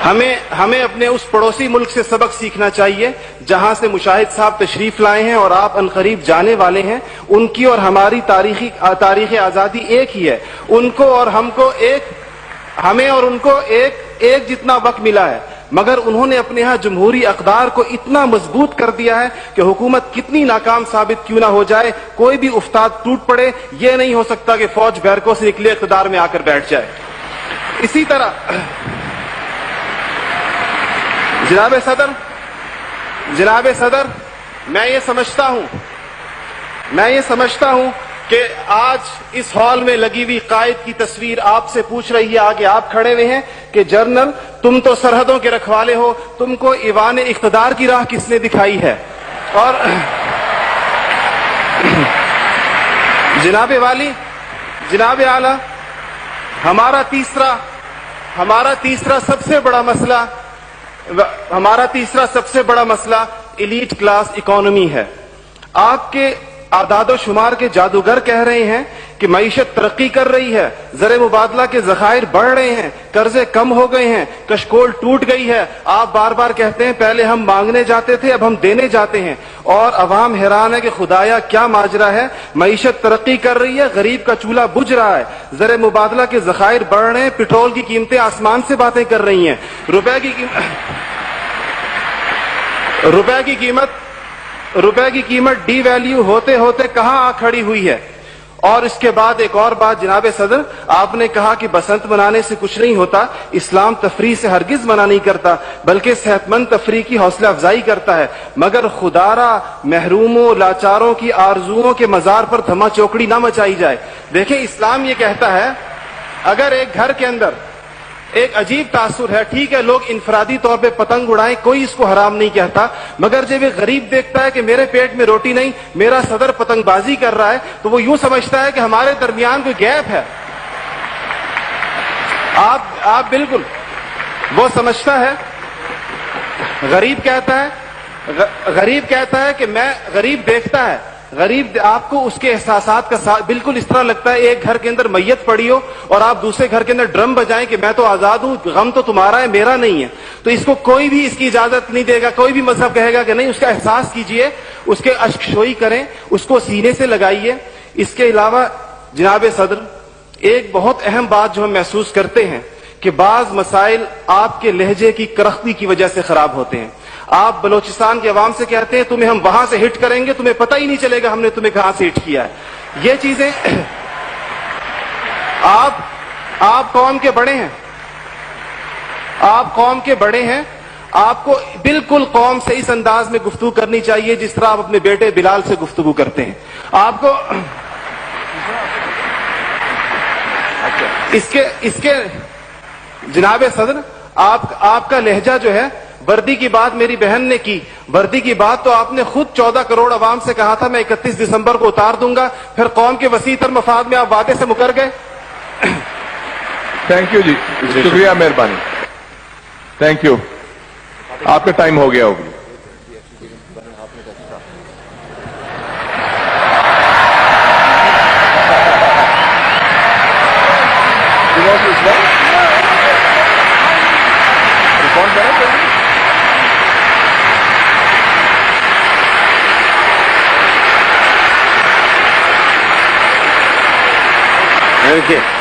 ہمیں اپنے اس پڑوسی ملک سے سبق سیکھنا چاہیے جہاں سے مشاہد صاحب تشریف لائے ہیں اور آپ عنقریب جانے والے ہیں. ان کی اور ہماری تاریخ آزادی ایک ہی ہے. ان کو اور ہمیں اور ان کو ایک جتنا وقت ملا ہے، مگر انہوں نے اپنے ہاں جمہوری اقدار کو اتنا مضبوط کر دیا ہے کہ حکومت کتنی ناکام ثابت کیوں نہ ہو جائے، کوئی بھی افتاد ٹوٹ پڑے، یہ نہیں ہو سکتا کہ فوج بیرکوں سے نکلے اقتدار میں آ کر بیٹھ جائے. اسی طرح جناب صدر میں یہ سمجھتا ہوں کہ آج اس ہال میں لگی ہوئی قائد کی تصویر آپ سے پوچھ رہی ہے، آگے آپ کھڑے ہوئے ہیں کہ جنرل تم تو سرحدوں کے رکھوالے ہو، تم کو ایوان اقتدار کی راہ کس نے دکھائی ہے؟ اور جناب والی، جناب اعلی، ہمارا تیسرا سب سے بڑا مسئلہ ایلیٹ کلاس اکانومی ہے. آپ کے اعداد و شمار کے جادوگر کہہ رہے ہیں کہ معیشت ترقی کر رہی ہے، زر مبادلہ کے ذخائر بڑھ رہے ہیں، قرضے کم ہو گئے ہیں، کشکول ٹوٹ گئی ہے. آپ بار بار کہتے ہیں پہلے ہم مانگنے جاتے تھے، اب ہم دینے جاتے ہیں، اور عوام حیران ہے کہ خدایا کیا ماجرا ہے. معیشت ترقی کر رہی ہے، غریب کا چولہا بجھ رہا ہے، زر مبادلہ کے ذخائر بڑھ رہے ہیں، پٹرول کی قیمتیں آسمان سے باتیں کر رہی ہیں، روپے کی قیمت ڈی ویلیو ہوتے ہوتے کہاں آ کھڑی ہوئی ہے. اور اس کے بعد ایک اور بات جناب صدر، آپ نے کہا کہ بسنت منانے سے کچھ نہیں ہوتا. اسلام تفریح سے ہرگز منع نہیں کرتا، بلکہ صحت مند تفریح کی حوصلہ افزائی کرتا ہے. مگر خدارا محروموں لاچاروں کی آرزوؤں کے مزار پر دھما چوکڑی نہ مچائی جائے. دیکھیں اسلام یہ کہتا ہے اگر ایک گھر کے اندر ایک عجیب تاثر ہے، ٹھیک ہے لوگ انفرادی طور پہ پتنگ اڑائیں، کوئی اس کو حرام نہیں کہتا، مگر جب ایک غریب دیکھتا ہے کہ میرے پیٹ میں روٹی نہیں، میرا صدر پتنگ بازی کر رہا ہے، تو وہ یوں سمجھتا ہے کہ ہمارے درمیان کوئی گیپ ہے. آپ بالکل وہ سمجھتا ہے، غریب کہتا ہے کہ میں غریب دیکھتا ہے، غریب آپ کو اس کے احساسات کا بالکل اس طرح لگتا ہے ایک گھر کے اندر میت پڑی ہو اور آپ دوسرے گھر کے اندر ڈرم بجائیں کہ میں تو آزاد ہوں، غم تو تمہارا ہے میرا نہیں ہے. تو اس کو کوئی بھی اس کی اجازت نہیں دے گا، کوئی بھی مذہب کہے گا کہ نہیں. اس کا احساس کیجئے، اس کے اشک شوئی کریں، اس کو سینے سے لگائیے. اس کے علاوہ جناب صدر ایک بہت اہم بات جو ہم محسوس کرتے ہیں کہ بعض مسائل آپ کے لہجے کی کرختی کی وجہ سے خراب ہوتے ہیں. آپ بلوچستان کے عوام سے کہتے ہیں تمہیں ہم وہاں سے ہٹ کریں گے، تمہیں پتہ ہی نہیں چلے گا ہم نے تمہیں کہاں سے ہٹ کیا ہے. یہ چیزیں آپ قوم کے بڑے ہیں، آپ کو بالکل قوم سے اس انداز میں گفتگو کرنی چاہیے جس طرح آپ اپنے بیٹے بلال سے گفتگو کرتے ہیں. آپ کو اس کے جناب صدر آپ کا لہجہ جو ہے، وردی کی بات میری بہن نے کی، وردی کی بات تو آپ نے خود 14 کروڑ عوام سے کہا تھا میں 31 دسمبر کو اتار دوں گا، پھر قوم کے وسیع تر مفاد میں آپ وعدے سے مکر گئے. تھینک یو جی، شکریہ، مہربانی، تھینک یو. آپ کا ٹائم ہو گیا ہوگا. Okay.